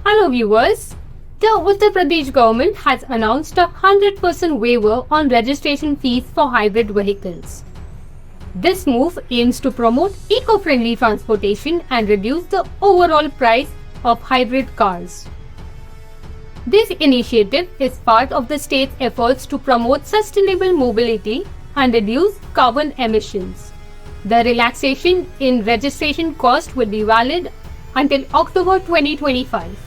Hello viewers, the Uttar Pradesh government has announced a 100% waiver on registration fees for hybrid vehicles. This move aims to promote eco-friendly transportation and reduce the overall price of hybrid cars. This initiative is part of the state's efforts to promote sustainable mobility and reduce carbon emissions. The relaxation in registration cost will be valid until October 2025.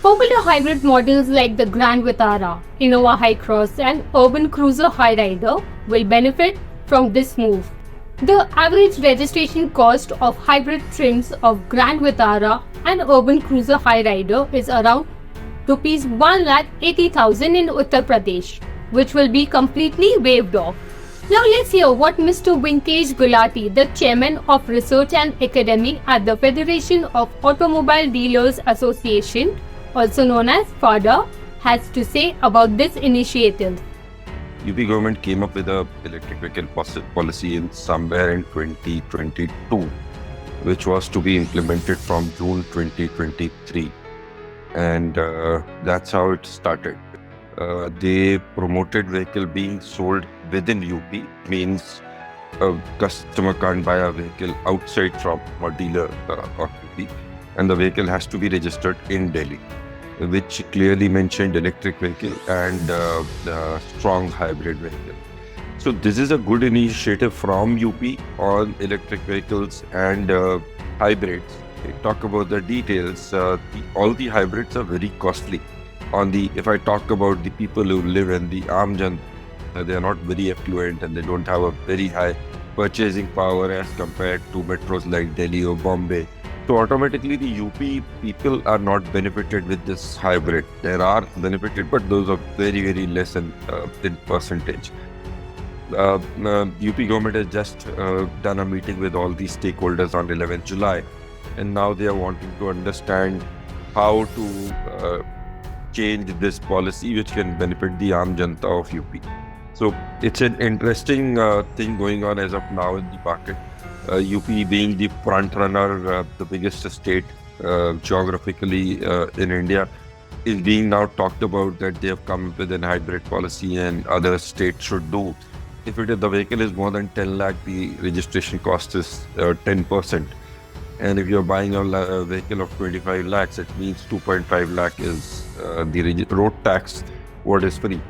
Popular hybrid models like the Grand Vitara, Innova Hycross and Urban Cruiser Hyryder will benefit from this move. The average registration cost of hybrid trims of Grand Vitara and Urban Cruiser Hyryder is around Rs 1,80,000 in Uttar Pradesh, which will be completely waived off. Now let's hear what Mr. Vinkesh Gulati, the Chairman of Research and Academy at the Federation of Automobile Dealers Association, also known as FADA, has to say about this initiative. UP government came up with a electric vehicle policy in somewhere in 2022, which was to be implemented from June 2023. And that's how it started. They promoted vehicle being sold within UP, means a customer can't buy a vehicle outside from a dealer of UP, and the vehicle has to be registered in Delhi, which clearly mentioned electric vehicle and strong hybrid vehicle. So this is a good initiative from UP on electric vehicles and hybrids. Talk about the details. All the hybrids are very costly. If I talk about the people who live in the Aam Janata, they are not very affluent and they don't have a very high purchasing power as compared to metros like Delhi or Bombay. So automatically the UP people are not benefited with this hybrid. There are benefited, but those are very, very less in percentage. UP government has just done a meeting with all the stakeholders on 11th July. And now they are wanting to understand how to change this policy which can benefit the Aam Janata of UP. So it's an interesting thing going on as of now in the market. UP being the front runner, the biggest state geographically in India, is being now talked about that they have come with a hybrid policy and other states should do. If the vehicle is more than 10 lakh, the registration cost is 10%. And if you're buying a vehicle of 25 lakhs, it means 2.5 lakh is the road tax, what is free.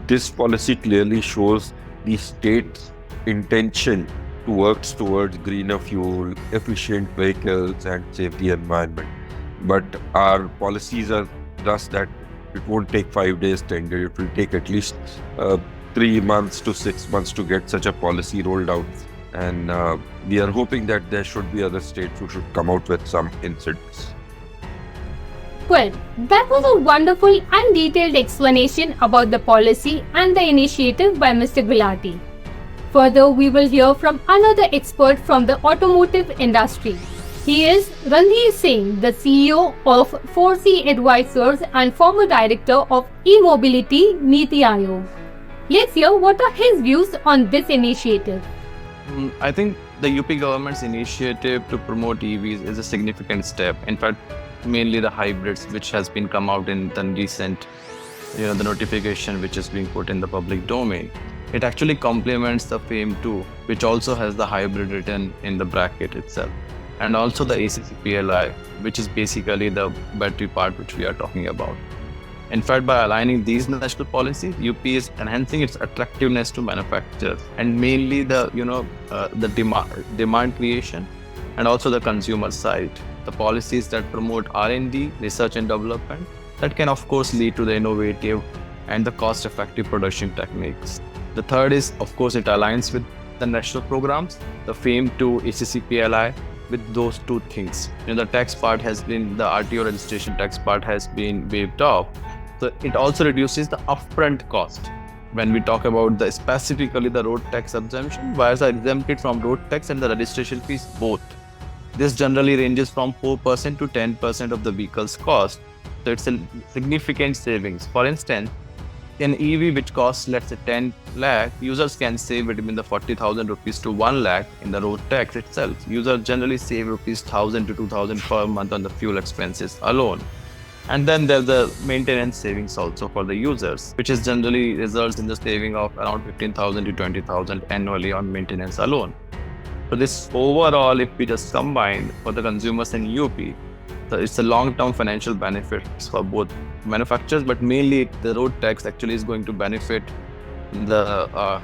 This policy clearly shows the state's intention to work towards greener fuel, efficient vehicles and save the environment. But our policies are thus that it won't take 5 days, 10 days. It will take at least 3 months to 6 months to get such a policy rolled out. And we are hoping that there should be other states who should come out with some incidents. Well, that was a wonderful and detailed explanation about the policy and the initiative by Mr. Gulati. Further, we will hear from another expert from the automotive industry. He is Randheer Singh, the CEO of ForeSee Advisors and former Director of EMobility, NITI Aayog. Let's hear what are his views on this initiative. I think the UP government's initiative to promote EVs is a significant step. In fact, mainly the hybrids, which has been come out in the recent, the notification which is being put in the public domain. It actually complements the FAME 2, which also has the hybrid written in the bracket itself, and also the ACCPLI, which is basically the battery part which we are talking about. In fact, by aligning these national policies, UP is enhancing its attractiveness to manufacturers and mainly the demand creation and also the consumer side. The policies that promote R&D, research and development, that can of course lead to the innovative and the cost-effective production techniques. The third is, of course, it aligns with the national programs, the FAME 2, ACCPLI, with those two things. The tax part has been, the RTO registration tax part has been waived off. So it also reduces the upfront cost. When we talk about specifically the road tax exemption, wires are exempted from road tax and the registration fees both. This generally ranges from 4% to 10% of the vehicle's cost. So it's a significant savings. For instance, an EV which costs, let's say, 10 lakh, users can save between the 40,000 rupees to 1 lakh in the road tax itself. Users generally save rupees 1,000 to 2,000 per month on the fuel expenses alone. And then there's the maintenance savings also for the users, which is generally results in the saving of around 15,000 to 20,000 annually on maintenance alone. So this overall, if we just combine for the consumers in UP, so it's a long-term financial benefits for both manufacturers, but mainly the road tax actually is going to benefit the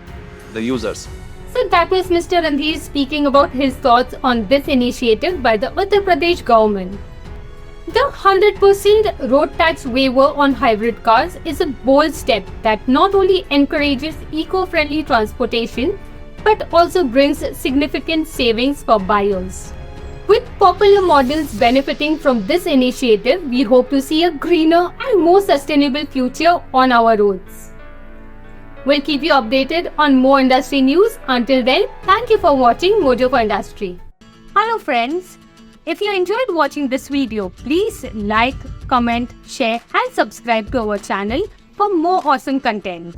users. So that was Mr. Randheer speaking about his thoughts on this initiative by the Uttar Pradesh government. The 100% road tax waiver on hybrid cars is a bold step that not only encourages eco-friendly transportation but also brings significant savings for buyers. With popular models benefiting from this initiative, we hope to see a greener and more sustainable future on our roads. We'll keep you updated on more industry news. Until then, thank you for watching Mojo for Industry. Hello friends. If you enjoyed watching this video, please like, comment, share and subscribe to our channel for more awesome content.